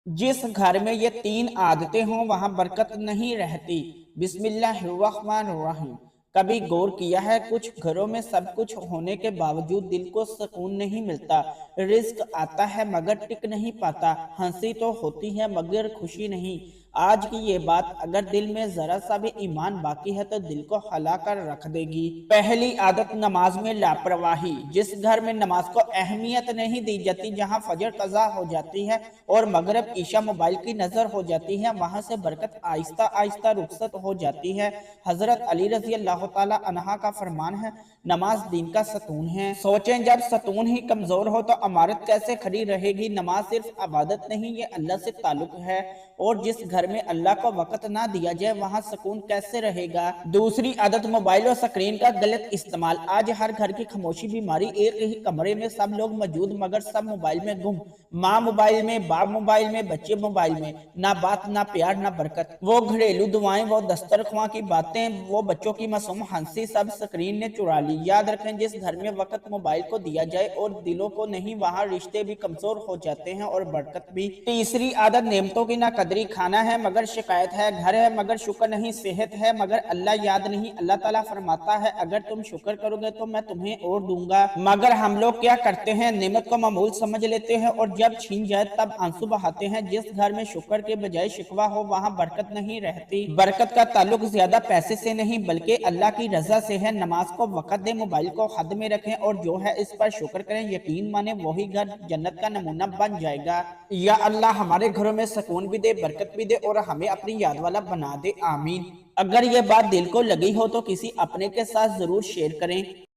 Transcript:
जिस घर में ये 3 आदतें हों वहाँ बरकत नहीं रहती। बिस्मिल्लाहिर्रहमानिर्रहीम। कभी गौर किया है कुछ घरों में सब कुछ होने के बावजूद दिल को सुकून नहीं मिलता। रिज़्क आता है मगर टिक नहीं पाता। हंसी तो होती है मगर खुशी नहीं। आज की ये बात अगर दिल में ज़रा सा भी ईमान बाकी है तो दिल को हिला कर रख देगी। पहली आदत नमाज में लापरवाही। जिस घर में नमाज को अहमियत नहीं दी जाती, जहाँ फजर कज़ा हो जाती है और मगरिब ईशा मोबाइल की नज़र हो जाती है, वहाँ से बरकत आहिस्ता आहिस्ता रुखसत हो जाती है। हज़रत अली रज़ी अल्लाह ताला अन्हा का फरमान है, नमाज दीन का सतून है। सोचें जब सतून ही कमज़ोर हो तो इमारत कैसे खड़ी रहेगी। नमाज सिर्फ इबादत नहीं, ये अल्लाह से ताल्लुक है, और जिस घर में अल्लाह को वक़्त ना दिया जाए वहाँ सुकून कैसे रहेगा। दूसरी आदत मोबाइल और स्क्रीन का गलत इस्तेमाल। आज हर घर की खामोशी बीमारी। एक ही कमरे में सब लोग मौजूद मगर सब मोबाइल में गुम। माँ मोबाइल में, बाप मोबाइल में, बच्चे मोबाइल में। ना बात, ना प्यार, ना बरकत। वो घरेलू दुआएं, वो दस्तरख्वां की बातें, वो बच्चों की मासूम हंसी, सब स्क्रीन ने चुरा ली। याद रखें, जिस घर में वक्त मोबाइल को दिया जाए और दिलों को नहीं, वहाँ रिश्ते भी कमजोर हो जाते हैं और बरकत भी। तीसरी आदत नेमतों की ना कदरी। खाना है मगर शिकायत है, घर है मगर शुक्र नहीं, सेहत है मगर अल्लाह याद नहीं। अल्लाह ताला फरमाता है, अगर तुम शुक्र करोगे तो मैं तुम्हें और दूंगा। मगर हम लोग क्या करते हैं, नेमत को मामूल समझ लेते हैं और जब छीन जाए तब आंसू बहाते हैं। जिस घर में शुक्र के बजाय शिकवा हो वहाँ बरकत नहीं रहती। बरकत का ताल्लुक ज्यादा पैसे से नहीं बल्कि अल्लाह की रजा से है। नमाज को वक़्त दे, मोबाइल को हद में रखें और जो है इस पर शुक्र करें। यकीन माने वही घर जन्नत का नमूना बन जाएगा। या अल्लाह हमारे घरों में सुकून भी दे, बरकत भी दे और हमें अपनी याद वाला बना दे। आमीन। अगर ये बात दिल को लगी हो तो किसी अपने के साथ जरूर शेयर करें।